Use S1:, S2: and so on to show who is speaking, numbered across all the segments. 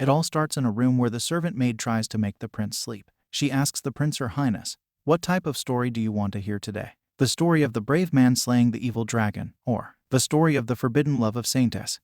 S1: It all starts in a room where the servant maid tries to make the prince sleep. She asks the prince, "Your Highness, what type of story do you want to hear today? The story of the brave man slaying the evil dragon, or the story of the forbidden love of saintess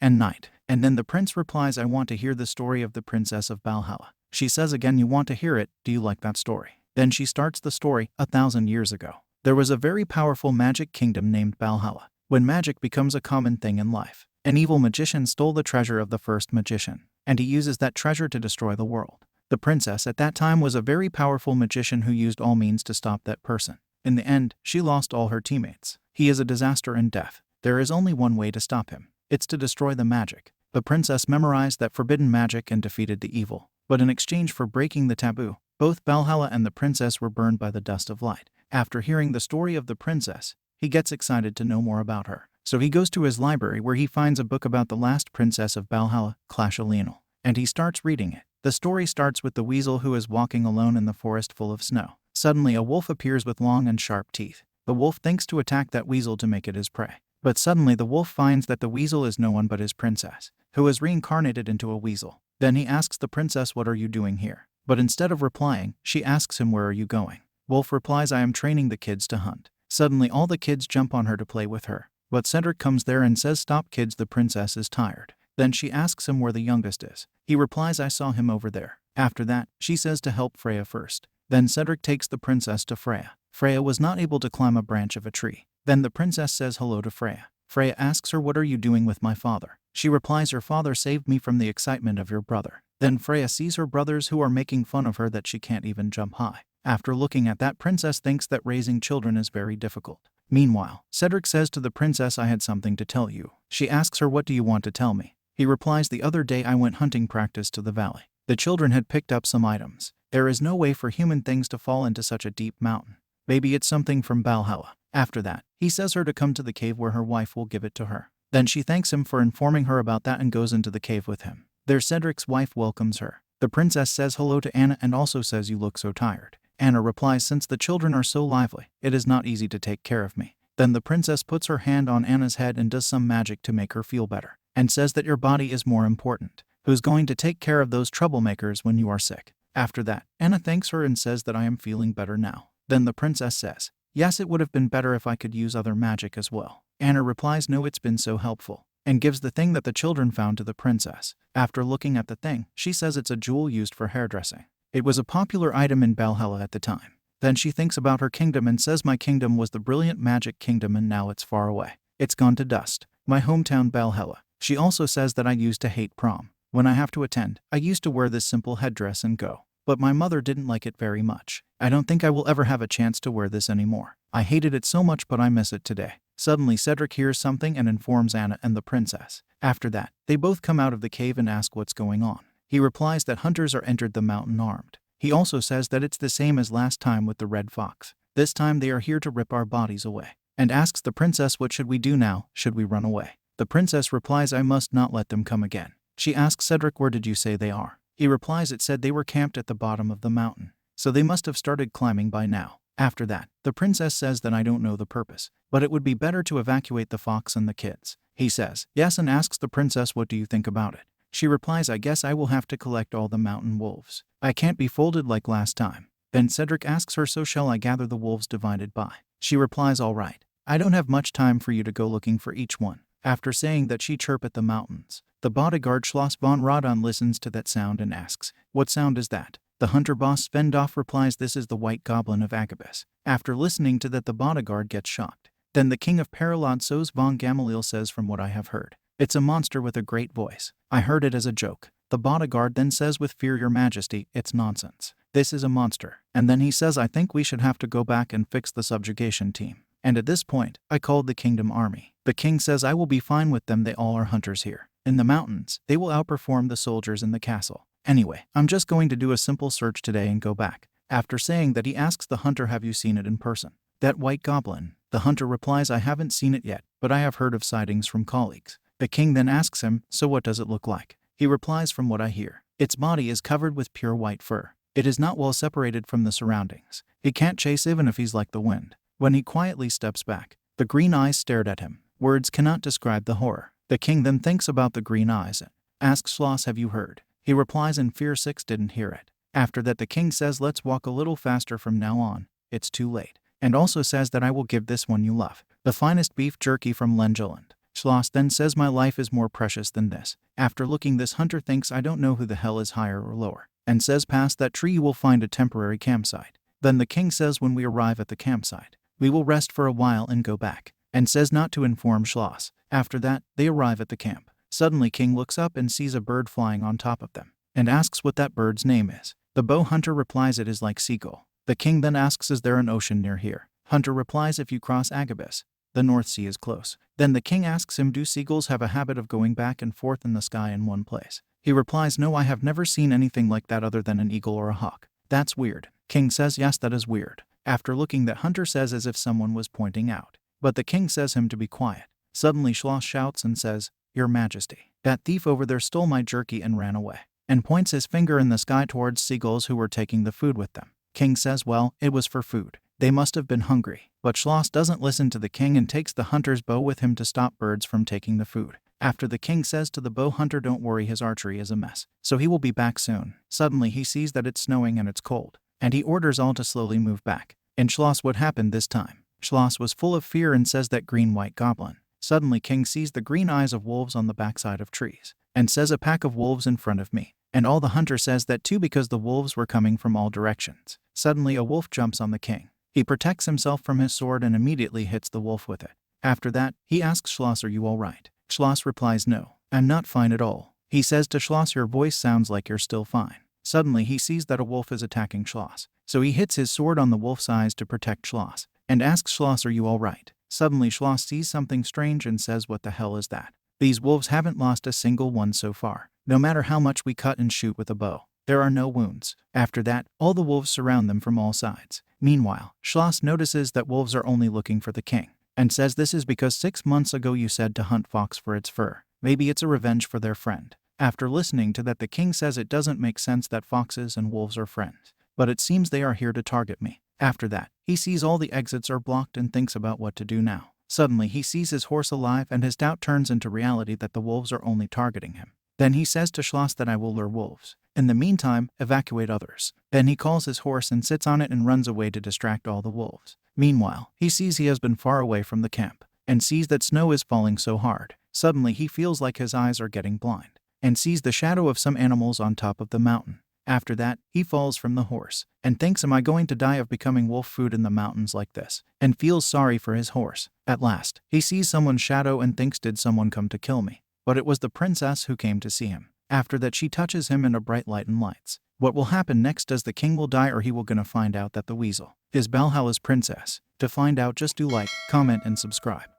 S1: and knight?" And then the prince replies, "I want to hear the story of the princess of Balhalla." She says again, "You want to hear it? Do you like that story?" Then she starts the story. 1,000 years ago, there was a very powerful magic kingdom named Balhalla. When magic becomes a common thing in life, an evil magician stole the treasure of the first magician, and he uses that treasure to destroy the world. The princess at that time was a very powerful magician who used all means to stop that person. In the end, she lost all her teammates. He is a disaster and death. There is only one way to stop him. It's to destroy the magic. The princess memorized that forbidden magic and defeated the evil. But in exchange for breaking the taboo, both Balhalla and the princess were burned by the dust of light. After hearing the story of the princess, he gets excited to know more about her. So he goes to his library where he finds a book about the last princess of Balhalla, Clashaleenal, and he starts reading it. The story starts with the weasel who is walking alone in the forest full of snow. Suddenly a wolf appears with long and sharp teeth. The wolf thinks to attack that weasel to make it his prey. But suddenly the wolf finds that the weasel is no one but his princess, who is reincarnated into a weasel. Then he asks the princess, "What are you doing here?" But instead of replying, she asks him, "Where are you going?" Wolf replies, "I am training the kids to hunt." Suddenly all the kids jump on her to play with her. But Cedric comes there and says, "Stop kids, the princess is tired." Then she asks him where the youngest is. He replies, "I saw him over there." After that, she says to help Freya first. Then Cedric takes the princess to Freya. Freya was not able to climb a branch of a tree. Then the princess says hello to Freya. Freya asks her, "What are you doing with my father?" She replies, "Your father saved me from the excitement of your brother." Then Freya sees her brothers who are making fun of her that she can't even jump high. After looking at that, princess thinks that raising children is very difficult. Meanwhile, Cedric says to the princess, "I had something to tell you." She asks her, "What do you want to tell me?" He replies, "The other day I went hunting practice to the valley. The children had picked up some items. There is no way for human things to fall into such a deep mountain. Maybe it's something from Balhalla." After that, he says her to come to the cave where her wife will give it to her. Then she thanks him for informing her about that and goes into the cave with him. There Cedric's wife welcomes her. The princess says hello to Anna and also says, "You look so tired." Anna replies, "Since the children are so lively, it is not easy to take care of me." Then the princess puts her hand on Anna's head and does some magic to make her feel better, and says that your body is more important. Who's going to take care of those troublemakers when you are sick? After that, Anna thanks her and says that I am feeling better now. Then the princess says, "Yes, it would have been better if I could use other magic as well." Anna replies, "No, it's been so helpful," and gives the thing that the children found to the princess. After looking at the thing, she says it's a jewel used for hairdressing. It was a popular item in Balhalla at the time. Then she thinks about her kingdom and says, "My kingdom was the brilliant magic kingdom and now it's far away. It's gone to dust. My hometown Balhalla." She also says that I used to hate prom. When I have to attend, I used to wear this simple headdress and go. But my mother didn't like it very much. I don't think I will ever have a chance to wear this anymore. I hated it so much, but I miss it today. Suddenly Cedric hears something and informs Anna and the princess. After that, they both come out of the cave and ask what's going on. He replies that hunters are entered the mountain armed. He also says that it's the same as last time with the red fox. This time they are here to rip our bodies away. And asks the princess, "What should we do now? Should we run away?" The princess replies, "I must not let them come again." She asks Cedric, "Where did you say they are?" He replies, "It said they were camped at the bottom of the mountain. So they must have started climbing by now." After that, the princess says that I don't know the purpose, but it would be better to evacuate the fox and the kids. He says, "Yes," and asks the princess, "What do you think about it?" She replies, "I guess I will have to collect all the mountain wolves. I can't be folded like last time." Then Cedric asks her, "So shall I gather the wolves divided by?" She replies, "All right. I don't have much time for you to go looking for each one." After saying that, she chirp at the mountains. The bodyguard Schloss von Rodon listens to that sound and asks, "What sound is that?" The hunter boss Svendorf replies, "This is the white goblin of Agabus." After listening to that, the bodyguard gets shocked. Then the king of Pallirod Soaz von Gamaliel says, "From what I have heard, it's a monster with a great voice. I heard it as a joke." The bodyguard then says with fear, "Your Majesty, it's nonsense. This is a monster." And then he says, "I think we should have to go back and fix the subjugation team." And at this point, I called the kingdom army. The king says I will be fine with them, they all are hunters here. In the mountains, they will outperform the soldiers in the castle. Anyway, I'm just going to do a simple search today and go back. After saying that, he asks the hunter, "Have you seen it in person? That white goblin?" The hunter replies, "I haven't seen it yet, but I have heard of sightings from colleagues." The king then asks him, "So what does it look like?" He replies, "From what I hear, its body is covered with pure white fur. It is not well separated from the surroundings. He can't chase even if he's like the wind." When he quietly steps back, the green eyes stared at him. Words cannot describe the horror. The king then thinks about the green eyes Asks Schloss, have you heard? He replies in fear 6 didn't hear it. After that the king says let's walk a little faster from now on, it's too late. And also says that I will give this one you love, the finest beef jerky from Lengeland. Schloss then says my life is more precious than this. After looking this hunter thinks I don't know who the hell is higher or lower, and says past that tree you will find a temporary campsite. Then the king says when we arrive at the campsite, we will rest for a while and go back, and says not to inform Schloss. After that, they arrive at the camp. Suddenly King looks up and sees a bird flying on top of them, and asks what that bird's name is. The bow hunter replies it is like seagull. The king then asks is there an ocean near here? Hunter replies if you cross Agabus, the North Sea is close. Then the king asks him do seagulls have a habit of going back and forth in the sky in one place? He replies no, I have never seen anything like that other than an eagle or a hawk. That's weird. King says yes, that is weird. After looking that Hunter says as if someone was pointing out. But the king says him to be quiet. Suddenly Schloss shouts and says, Your Majesty, that thief over there stole my jerky and ran away, and points his finger in the sky towards seagulls who were taking the food with them. King says well, it was for food. They must have been hungry. But Schloss doesn't listen to the king and takes the hunter's bow with him to stop birds from taking the food. After the king says to the bow hunter don't worry, his archery is a mess, so he will be back soon. Suddenly he sees that it's snowing and it's cold, and he orders all to slowly move back. And Schloss, what happened this time? Schloss was full of fear and says that green-white goblin. Suddenly King sees the green eyes of wolves on the backside of trees, and says a pack of wolves in front of me. And all the hunter says that too because the wolves were coming from all directions. Suddenly a wolf jumps on the king. He protects himself from his sword and immediately hits the wolf with it. After that, he asks Schloss, are you all right? Schloss replies no, I'm not fine at all. He says to Schloss, your voice sounds like you're still fine. Suddenly he sees that a wolf is attacking Schloss, so he hits his sword on the wolf's eyes to protect Schloss, and asks Schloss, are you all right? Suddenly Schloss sees something strange and says, what the hell is that? These wolves haven't lost a single one so far. No matter how much we cut and shoot with a bow, there are no wounds. After that, all the wolves surround them from all sides. Meanwhile, Schloss notices that wolves are only looking for the king, and says this is because 6 months ago you said to hunt fox for its fur. Maybe it's a revenge for their friend. After listening to that, the king says it doesn't make sense that foxes and wolves are friends, but it seems they are here to target me. After that, he sees all the exits are blocked and thinks about what to do now. Suddenly he sees his horse alive and his doubt turns into reality that the wolves are only targeting him. Then he says to Schloss that I will lure wolves. In the meantime, evacuate others. Then he calls his horse and sits on it and runs away to distract all the wolves. Meanwhile, he sees he has been far away from the camp, and sees that snow is falling so hard. Suddenly he feels like his eyes are getting blind, and sees the shadow of some animals on top of the mountain. After that, he falls from the horse, and thinks am I going to die of becoming wolf food in the mountains like this, and feels sorry for his horse. At last, he sees someone's shadow and thinks did someone come to kill me? But it was the princess who came to see him. After that she touches him in a bright light and lights. What will happen next? Does the king will die or he will gonna find out that the Weasel is Balhalla's princess? To find out just do like, comment and subscribe.